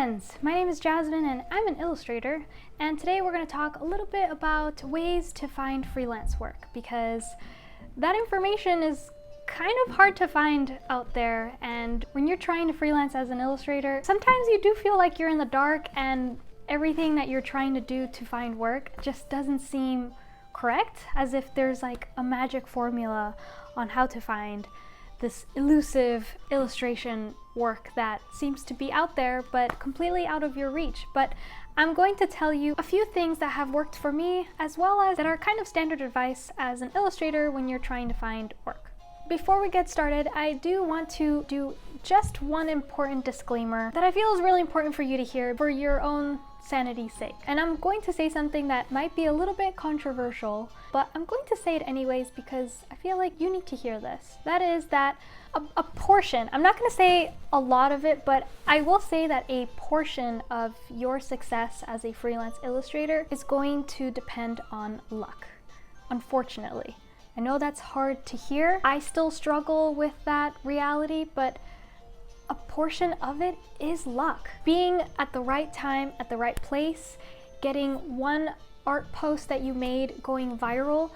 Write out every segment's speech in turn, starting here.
friends, my name is Jasmine and I'm an illustrator, and today we're going to talk a little bit about ways to find freelance work, because that information is kind of hard to find out there. And when you're trying to freelance as an illustrator, sometimes you do feel like you're in the dark and everything that you're trying to do to find work just doesn't seem correct, as if there's like a magic formula on how to find this elusive illustration work that seems to be out there but completely out of your reach. But I'm going to tell you a few things that have worked for me, as well as that are kind of standard advice as an illustrator when you're trying to find work. Before we get started, I do want to do just one important disclaimer that I feel is really important for you to hear for your own sanity's sake. And I'm going to say something that might be a little bit controversial, but I'm going to say it anyways because I feel like you need to hear this. That is that a portion, I'm not going to say a lot of it, but I will say that a portion of your success as a freelance illustrator is going to depend on luck, unfortunately. I know that's hard to hear. I still struggle with that reality, but a portion of it is luck. Being at the right time, at the right place, getting one art post that you made going viral,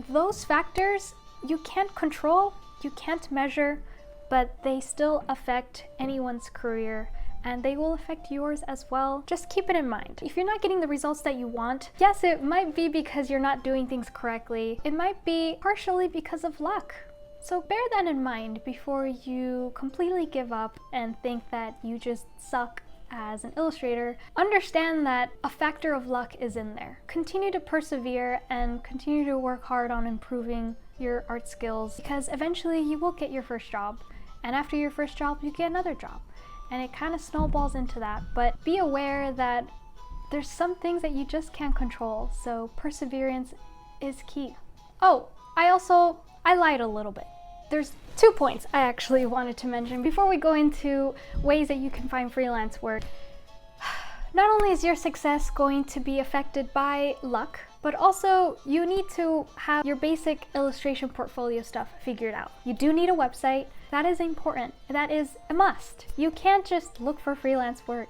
those factors you can't control, you can't measure, but they still affect anyone's career, and they will affect yours as well. Just keep it in mind. If you're not getting the results that you want, yes, it might be because you're not doing things correctly. It might be partially because of luck. So bear that in mind before you completely give up and think that you just suck as an illustrator. Understand that a factor of luck is in there. Continue to persevere and continue to work hard on improving your art skills, because eventually you will get your first job, and after your first job you get another job, and it kind of snowballs into that. But be aware that there's some things that you just can't control, so perseverance is key. Oh, I lied a little bit. There's 2 points I actually wanted to mention before we go into ways that you can find freelance work. Not only is your success going to be affected by luck, but also you need to have your basic illustration portfolio stuff figured out. You do need a website. That is important. That is a must. You can't just look for freelance work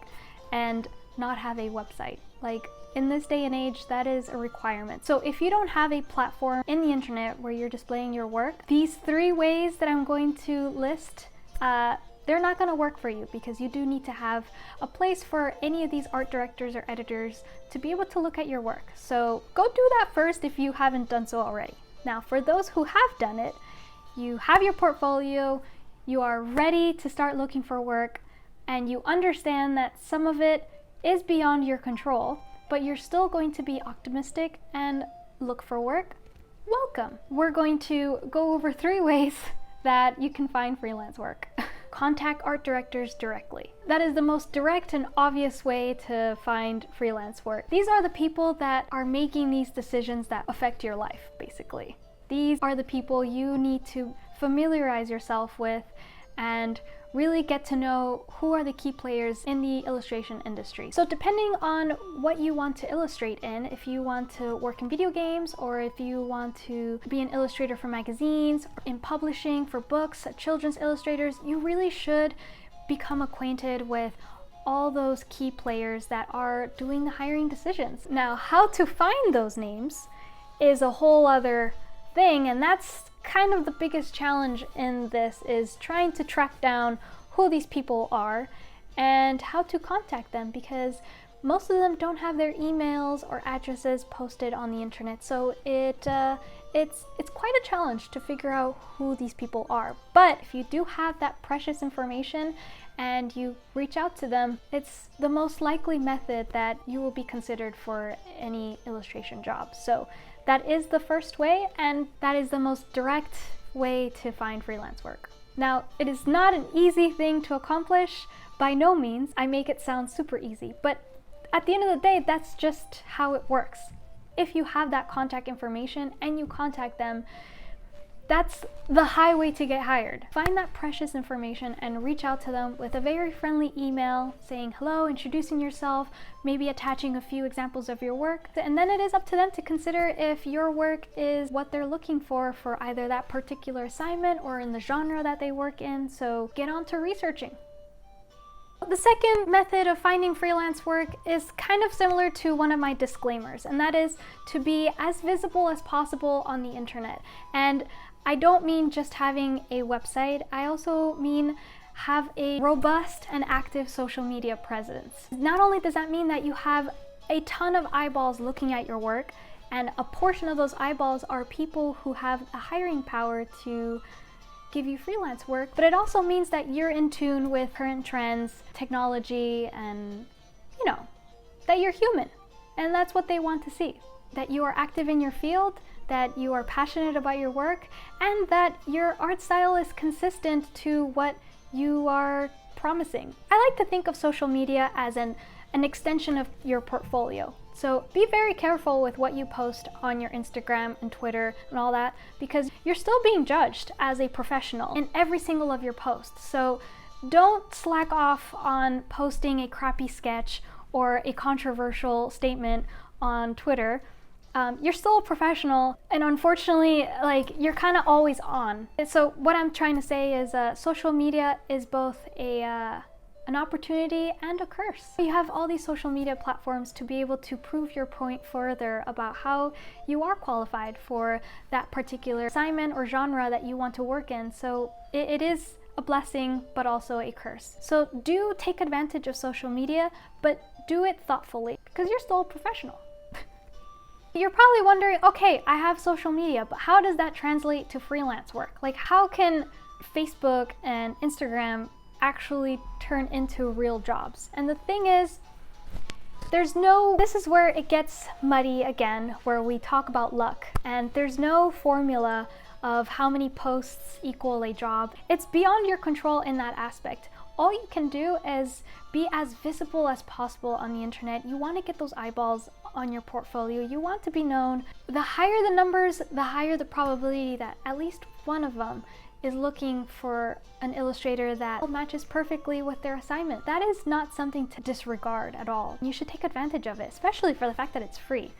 and not have a website. Like, in this day and age, that is a requirement. So if you don't have a platform in the internet where you're displaying your work, these 3 ways that I'm going to list, they're not going to work for you, because you do need to have a place for any of these art directors or editors to be able to look at your work. So go do that first if you haven't done so already. Now, for those who have done it, you have your portfolio, you are ready to start looking for work, and you understand that some of it is beyond your control, but you're still going to be optimistic and look for work. Welcome. We're going to go over 3 ways that you can find freelance work. Contact art directors directly. That is the most direct and obvious way to find freelance work. These are the people that are making these decisions that affect your life, basically. These are the people you need to familiarize yourself with and really get to know who are the key players in the illustration industry. So depending on what you want to illustrate in, if you want to work in video games, or if you want to be an illustrator for magazines, or in publishing for books, children's illustrators, you really should become acquainted with all those key players that are doing the hiring decisions. Now, how to find those names is a whole other thing, and that's kind of the biggest challenge in this, is trying to track down who these people are and how to contact them, because most of them don't have their emails or addresses posted on the internet. So it's quite a challenge to figure out who these people are. But if you do have that precious information and you reach out to them, it's the most likely method that you will be considered for any illustration job. So that is the first way, and that is the most direct way to find freelance work. Now, it is not an easy thing to accomplish. By no means. I make it sound super easy, but at the end of the day, that's just how it works. If you have that contact information and you contact them, that's the highway to get hired. Find that precious information and reach out to them with a very friendly email saying hello, introducing yourself, maybe attaching a few examples of your work. And then it is up to them to consider if your work is what they're looking for either that particular assignment or in the genre that they work in. So get on to researching. The second method of finding freelance work is kind of similar to one of my disclaimers, and that is to be as visible as possible on the internet. And I don't mean just having a website, I also mean have a robust and active social media presence. Not only does that mean that you have a ton of eyeballs looking at your work, and a portion of those eyeballs are people who have a hiring power to give you freelance work, but it also means that you're in tune with current trends, technology, and that you're human. And that's what they want to see. That you are active in your field, that you are passionate about your work, and that your art style is consistent to what you are promising. I like to think of social media as an extension of your portfolio. So be very careful with what you post on your Instagram and Twitter and all that, because you're still being judged as a professional in every single of your posts. So don't slack off on posting a crappy sketch or a controversial statement on Twitter. You're still a professional, and unfortunately, you're kind of always on. So what I'm trying to say is social media is both an opportunity and a curse. You have all these social media platforms to be able to prove your point further about how you are qualified for that particular assignment or genre that you want to work in. So it is a blessing, but also a curse. So do take advantage of social media, but do it thoughtfully, because you're still a professional. You're probably wondering, okay, I have social media, but how does that translate to freelance work? Like, how can Facebook and Instagram actually turn into real jobs? And the thing is, this is where it gets muddy again, where we talk about luck, and there's no formula of how many posts equal a job. It's beyond your control in that aspect. All you can do is be as visible as possible on the internet. You want to get those eyeballs on your portfolio. You want to be known. The higher the numbers, the higher the probability that at least one of them is looking for an illustrator that matches perfectly with their assignment. That is not something to disregard at all. You should take advantage of it, especially for the fact that it's free.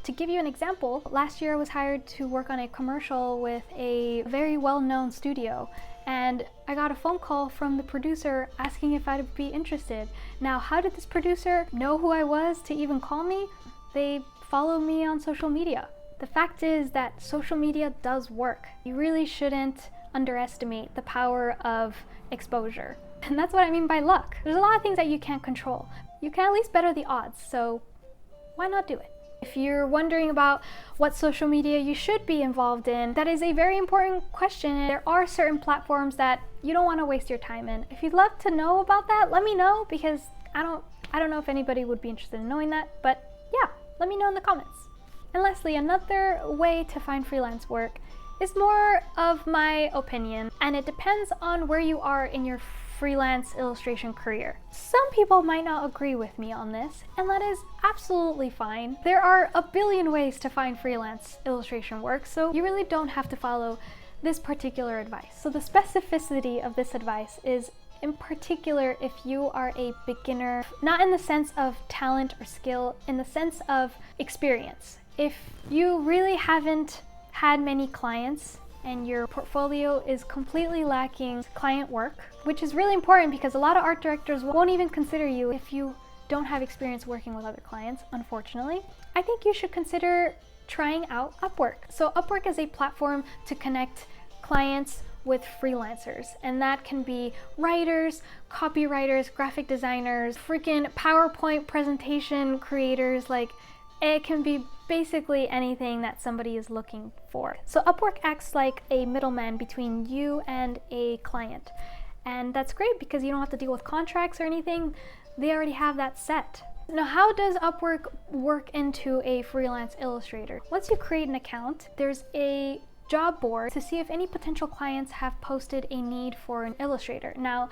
To give you an example, last year I was hired to work on a commercial with a very well-known studio, and I got a phone call from the producer asking if I'd be interested. Now, how did this producer know who I was to even call me? They follow me on social media. The fact is that social media does work. You really shouldn't underestimate the power of exposure. And that's what I mean by luck. There's a lot of things that you can't control. You can at least better the odds, so why not do it? If you're wondering about what social media you should be involved in, that is a very important question. There are certain platforms that you don't want to waste your time in. If you'd love to know about that, let me know, because I don't know if anybody would be interested in knowing that, but yeah, let me know in the comments. And lastly, another way to find freelance work is more of my opinion, and it depends on where you are in your freelance illustration career. Some people might not agree with me on this, and that is absolutely fine. There are a billion ways to find freelance illustration work, so you really don't have to follow this particular advice. So the specificity of this advice is in particular if you are a beginner, not in the sense of talent or skill, in the sense of experience. If you really haven't had many clients and your portfolio is completely lacking client work, which is really important because a lot of art directors won't even consider you if you don't have experience working with other clients, unfortunately, I think you should consider trying out Upwork. So Upwork is a platform to connect clients with freelancers, and that can be writers, copywriters, graphic designers, freaking PowerPoint presentation creators. Like, it can be basically anything that somebody is looking for. So Upwork acts like a middleman between you and a client. And that's great because you don't have to deal with contracts or anything. They already have that set. Now, how does Upwork work into a freelance illustrator? Once you create an account, there's a job board to see if any potential clients have posted a need for an illustrator. Now,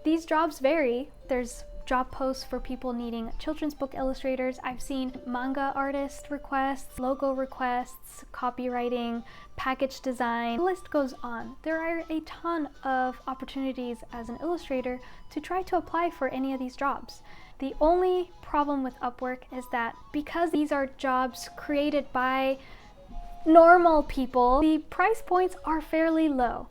these jobs vary. There's job posts for people needing children's book illustrators. I've seen manga artist requests, logo requests, copywriting, package design. The list goes on. There are a ton of opportunities as an illustrator to try to apply for any of these jobs. The only problem with Upwork is that because these are jobs created by normal people, the price points are fairly low.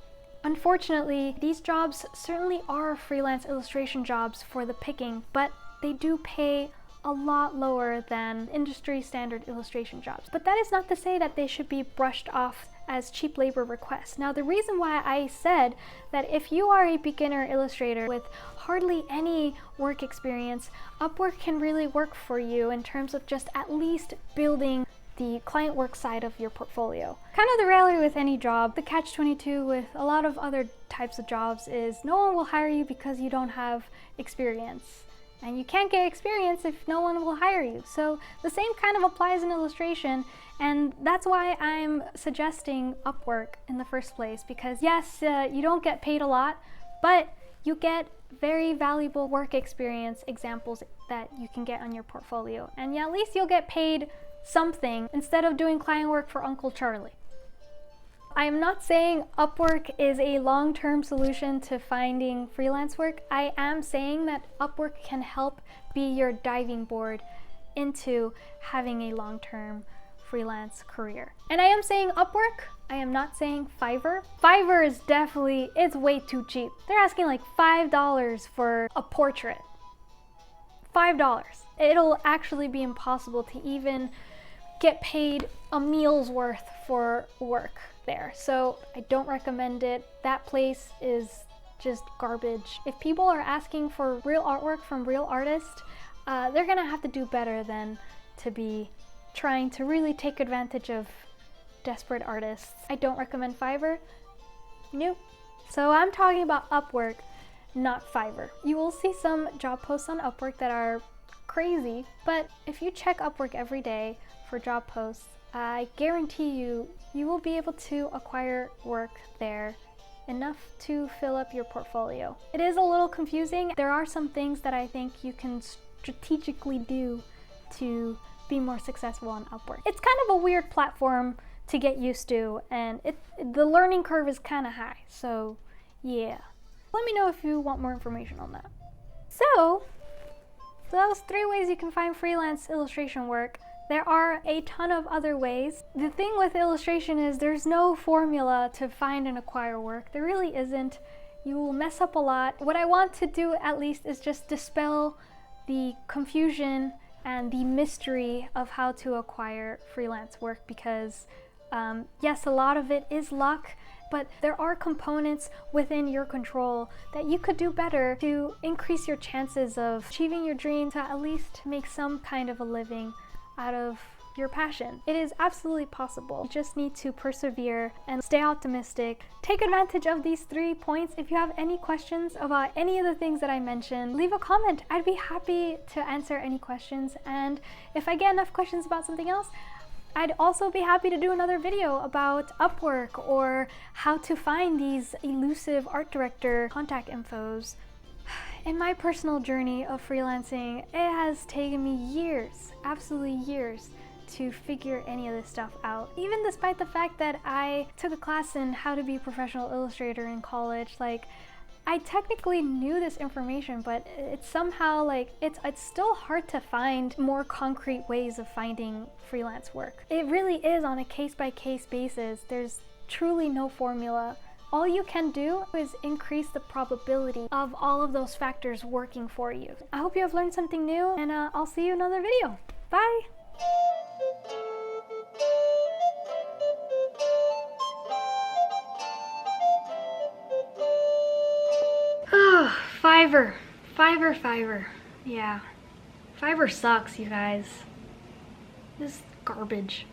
Unfortunately, these jobs certainly are freelance illustration jobs for the picking, but they do pay a lot lower than industry standard illustration jobs. But that is not to say that they should be brushed off as cheap labor requests. Now, the reason why I said that if you are a beginner illustrator with hardly any work experience, Upwork can really work for you in terms of just at least building the client work side of your portfolio. Kind of the reality with any job, the catch-22 with a lot of other types of jobs is no one will hire you because you don't have experience. And you can't get experience if no one will hire you. So the same kind of applies in illustration, and that's why I'm suggesting Upwork in the first place, because yes, you don't get paid a lot, but you get very valuable work experience examples that you can get on your portfolio. And yeah, at least you'll get paid something instead of doing client work for Uncle Charlie. I am not saying Upwork is a long-term solution to finding freelance work. I am saying that Upwork can help be your diving board into having a long-term freelance career. And I am saying Upwork, I am not saying Fiverr. Fiverr is definitely, it's way too cheap. They're asking like $5 for a portrait. $5. It'll actually be impossible to even get paid a meal's worth for work there. So I don't recommend it. That place is just garbage. If people are asking for real artwork from real artists, they're gonna have to do better than to be trying to really take advantage of desperate artists. I don't recommend Fiverr. Nope. So I'm talking about Upwork, not Fiverr. You will see some job posts on Upwork that are crazy, but if you check Upwork every day for job posts, I guarantee you, you will be able to acquire work there enough to fill up your portfolio. It is a little confusing. There are some things that I think you can strategically do to be more successful on Upwork. It's kind of a weird platform to get used to, and the learning curve is kind of high, so yeah. Let me know if you want more information on that. So that was 3 ways you can find freelance illustration work. There are a ton of other ways. The thing with illustration is there's no formula to find and acquire work. There really isn't. You will mess up a lot. What I want to do at least is just dispel the confusion and the mystery of how to acquire freelance work, because yes, a lot of it is luck, but there are components within your control that you could do better to increase your chances of achieving your dream, to at least make some kind of a living out of your passion. It is absolutely possible. You just need to persevere and stay optimistic. Take advantage of these 3 points. If you have any questions about any of the things that I mentioned, leave a comment. I'd be happy to answer any questions. And if I get enough questions about something else, I'd also be happy to do another video about Upwork or how to find these elusive art director contact infos. In my personal journey of freelancing, it has taken me years, absolutely years, to figure any of this stuff out. Even despite the fact that I took a class in how to be a professional illustrator in college, like, I technically knew this information, but it's somehow like, it's still hard to find more concrete ways of finding freelance work. It really is on a case-by-case basis. There's truly no formula. All you can do is increase the probability of all of those factors working for you. I hope you have learned something new, and I'll see you in another video. Bye! Oh, Fiverr. Yeah. Fiverr sucks, you guys. This is garbage.